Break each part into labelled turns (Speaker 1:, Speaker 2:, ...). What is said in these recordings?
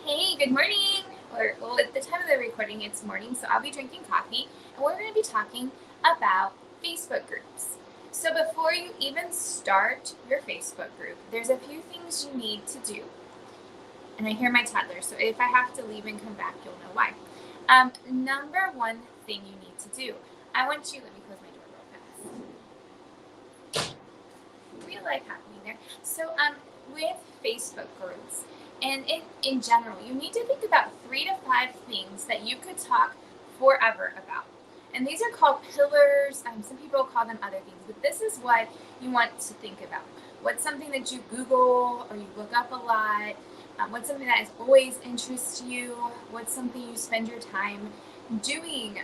Speaker 1: Hey, good morning. Well, at the time of the recording, it's morning, so I'll be drinking coffee, and we're going to be talking about Facebook groups. So, before you even start your Facebook group, there's a few things you need to do. And I hear my toddler, so if I have to leave and come back, you'll know why. Number one thing you need to do, let me close my door real fast. Real life happening there. So, with Facebook groups and in general, you need to think about 3 to 5 things that you could talk forever about. And these are called pillars. Some people call them other things, but this is what you want to think about. What's something that you Google or you look up a lot? What's something that has always interests you? What's something you spend your time doing?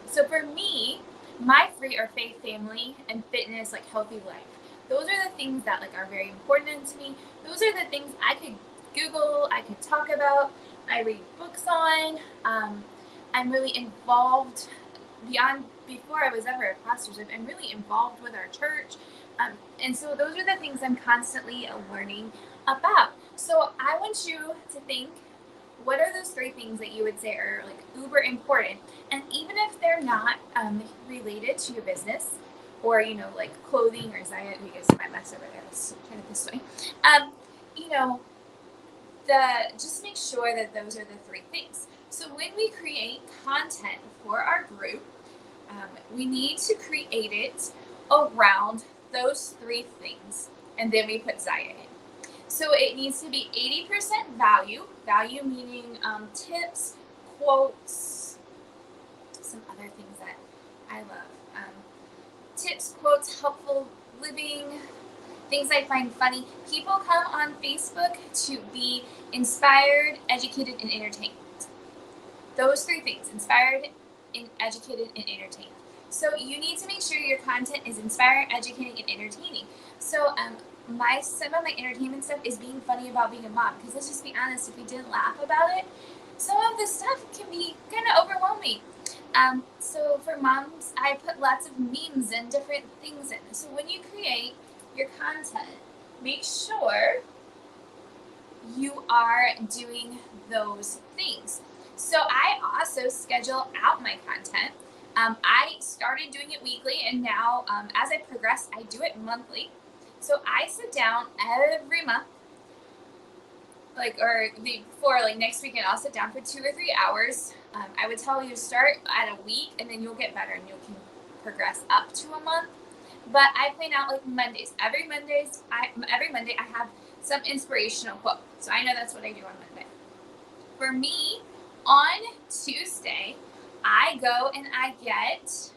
Speaker 1: So for me, my three are faith, family, and fitness, like healthy life. Those are the things that like are very important to me. Those are the things I could Google, I could talk about, I read books on. I'm really involved beyond before I was ever a pastor's. I'm really involved with our church. And so those are the things I'm constantly learning about. So I want you to think, what are those 3 things that you would say are like uber important? And even if they're not related to your business, or like clothing or Zaya, you guys see my mess over there. Let's turn it this way. Um, you know, the just make sure that those are the 3 things. So when we create content for our group, we need to create it around those 3 things, and then we put Zaya in. So it needs to be 80% value meaning tips, quotes, some other things that I love. Tips, quotes, helpful living, things I find funny. People come on Facebook to be inspired, educated, and entertained. Those 3 things: inspired, educated, and entertained. So you need to make sure your content is inspiring, educating, and entertaining. So some of my entertainment stuff is being funny about being a mom. Because let's just be honest, if we didn't laugh about it, some of the stuff can be kind of overwhelming. So for moms, I put lots of memes and different things in. So when you create your content, make sure you are doing those things. So I also schedule out my content. I started doing it weekly, and now as I progress, I do it monthly. So I sit down every month, before next weekend, I'll sit down for 2 or 3 hours. I would tell you to start at a week, and then you'll get better, and you can progress up to a month. But I plan out like Mondays. Every Monday I have some inspirational quote. So I know that's what I do on Monday. For me, on Tuesday, I go and I get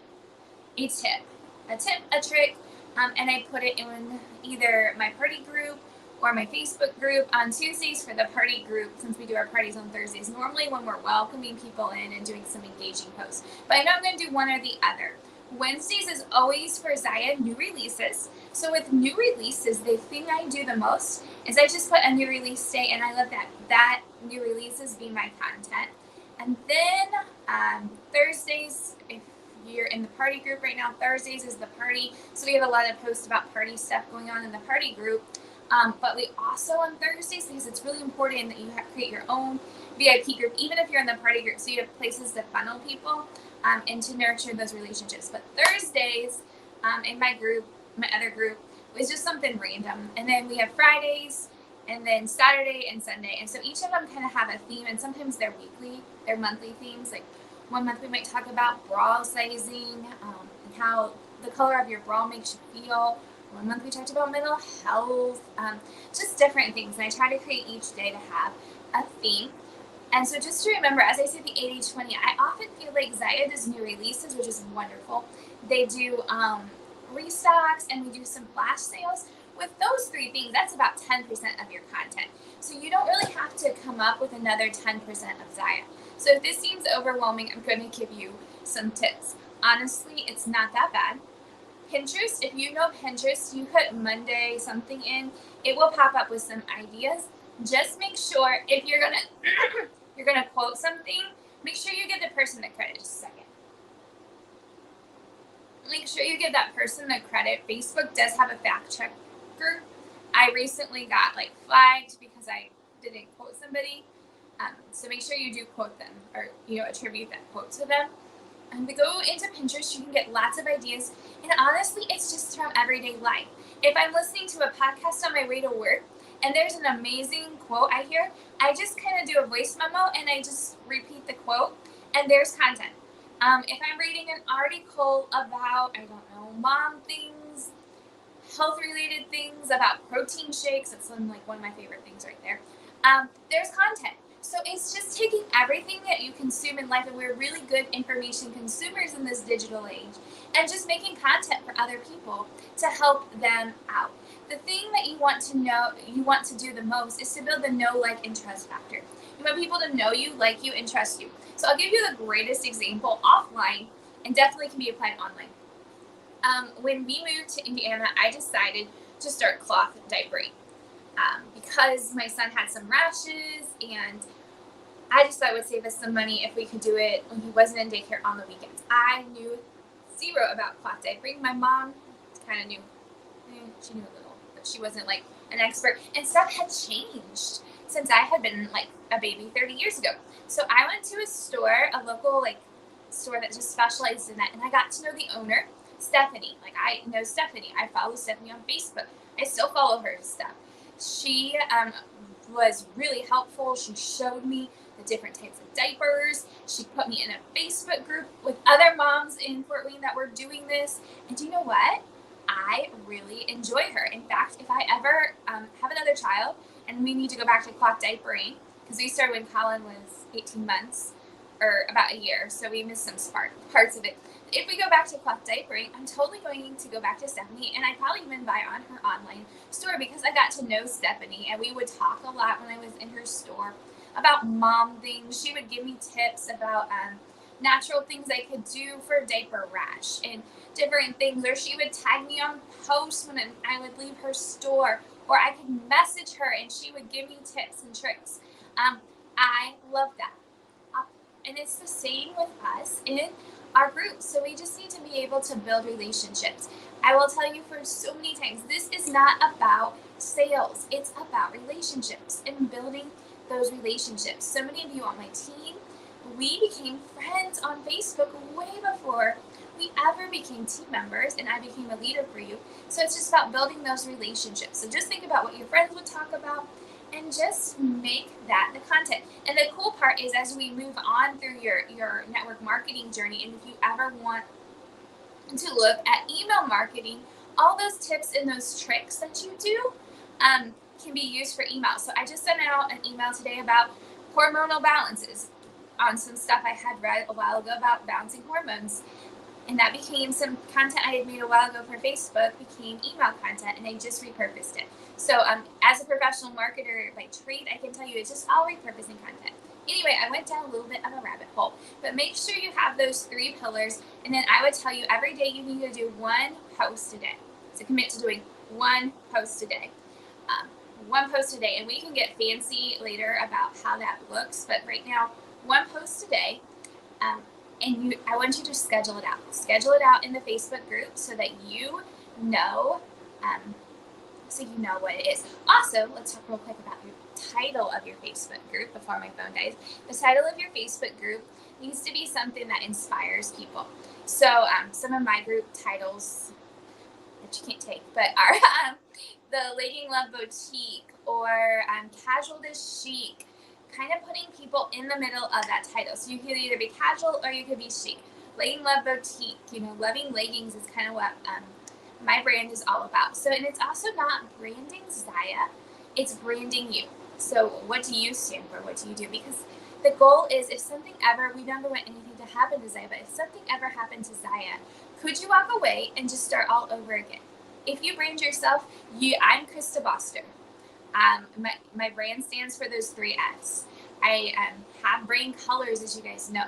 Speaker 1: a trick, and I put it in either my party group or my Facebook group. On Tuesdays for the party group, since we do our parties on Thursdays, normally when we're welcoming people in and doing some engaging posts. But I know I'm going to do one or the other. Wednesdays is always for Zaya, new releases. So with new releases, the thing I do the most is I just put a new release day, and I let that new releases be my content. And then Thursdays, if you're in the party group right now, Thursdays is the party. So we have a lot of posts about party stuff going on in the party group. But we also on Thursdays, because it's really important that you create your own VIP group, even if you're in the party group, so you have places to funnel people and to nurture those relationships. But Thursdays in my other group, was just something random. And then we have Fridays, and then Saturday and Sunday. And so each of them kind of have a theme, and sometimes they're monthly themes. Like one month we might talk about bra sizing, and how the color of your bra makes you feel. One month we talked about mental health, just different things. And I try to create each day to have a theme. And so just to remember, as I said, the 80-20, I often feel like Zaya does new releases, which is wonderful. They do restocks, and we do some flash sales. With those 3 things, that's about 10% of your content. So you don't really have to come up with another 10% of Zaya. So if this seems overwhelming, I'm going to give you some tips. Honestly, it's not that bad. Pinterest, if you know Pinterest, you put Monday something in, it will pop up with some ideas. Just make sure if you're gonna quote something, make sure you give the person the credit. Just a second. Make sure you give that person the credit. Facebook does have a fact checker. I recently got flagged because I didn't quote somebody. So make sure you do quote them, or attribute that quote to them. And we go into Pinterest, you can get lots of ideas. And honestly, it's just from everyday life. If I'm listening to a podcast on my way to work and there's an amazing quote I hear, I just kind of do a voice memo and I just repeat the quote, and there's content. If I'm reading an article about, I don't know, mom things, health related things, about protein shakes, that's one of my favorite things right there. There's content. So it's just taking everything that you consume in life, and we're really good information consumers in this digital age, and just making content for other people to help them out. The thing that you want to do the most is to build the know, like, and trust factor. You want people to know you, like you, and trust you. So I'll give you the greatest example offline, and definitely can be applied online. When we moved to Indiana, I decided to start cloth diapering because my son had some rashes, and I just thought it would save us some money if we could do it when he wasn't in daycare on the weekends. I knew zero about cloth diapering. My mom kind of knew. She knew a little, but she wasn't like an expert. And stuff had changed since I had been like a baby 30 years ago. So I went to a store, a local store that just specialized in that, and I got to know the owner, Stephanie. I know Stephanie. I follow Stephanie on Facebook. I still follow her stuff. She was really helpful. She showed me the different types of diapers. She put me in a Facebook group with other moms in Fort Wayne that were doing this. And do you know what? I really enjoy her. In fact, if I ever have another child and we need to go back to cloth diapering, because we started when Colin was 18 months, or about a year, so we missed some parts of it. If we go back to cloth diapering, I'm totally going to go back to Stephanie, and I'd probably even buy on her online store because I got to know Stephanie, and we would talk a lot when I was in her store about mom things. She would give me tips about natural things I could do for diaper rash and different things, or she would tag me on posts when I would leave her store, or I could message her and she would give me tips and tricks. I love that. And it's the same with us in our group. So we just need to be able to build relationships. I will tell you for so many times, this is not about sales. It's about relationships and building those relationships. So many of you on my team, we became friends on Facebook way before we ever became team members, and I became a leader for you. So it's just about building those relationships. So just think about what your friends would talk about, and just make that the content. And the cool part is, as we move on through your network marketing journey, and if you ever want to look at email marketing, all those tips and those tricks that you do can be used for email. So I just sent out an email today about hormonal balances on some stuff I had read a while ago about balancing hormones. And that became some content I had made a while ago for Facebook, became email content, and I just repurposed it. So as a professional marketer by trade, I can tell you it's just all repurposing content. Anyway, I went down a little bit of a rabbit hole, but make sure you have those 3 pillars. And then I would tell you every day you need to do 1 post a day. So commit to doing 1 post a day. 1 post a day. And we can get fancy later about how that looks. But right now, 1 post a day. And I want you to schedule it out. Schedule it out in the Facebook group so that you know, what it is. Also, let's talk real quick about your title of your Facebook group before my phone dies. The title of your Facebook group needs to be something that inspires people. So some of my group titles that you can't take, but are the Legging Love Boutique or Casual to Chic. Kind of putting people in the middle of that title. So you could either be casual or you could be chic. Legging Love Boutique, loving leggings is kind of what my brand is all about. So, and it's also not branding Zaya, it's branding you. So what do you stand for? What do you do? Because the goal is, if something ever, we never want anything to happen to Zaya, but if something ever happened to Zaya, could you walk away and just start all over again? If you brand yourself, I'm Krista Boster. My brand stands for those 3 S. I have brand colors, as you guys know.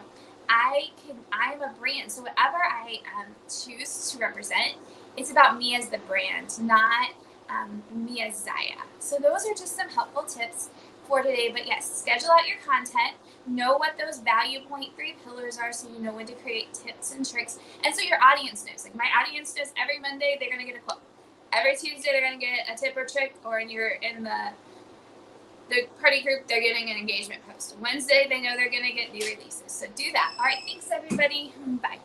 Speaker 1: I'm a brand, so whatever I choose to represent, it's about me as the brand, not me as Zaya. So those are just some helpful tips for today. But yes, schedule out your content, know what those value point 3 pillars are, so you know when to create tips and tricks, and so your audience knows. Like my audience knows every Monday they're going to get a quote. Every Tuesday they're going to get a tip or trick, or in the the party group, they're getting an engagement post. Wednesday, they know they're going to get new releases. So do that. All right, thanks everybody. Bye.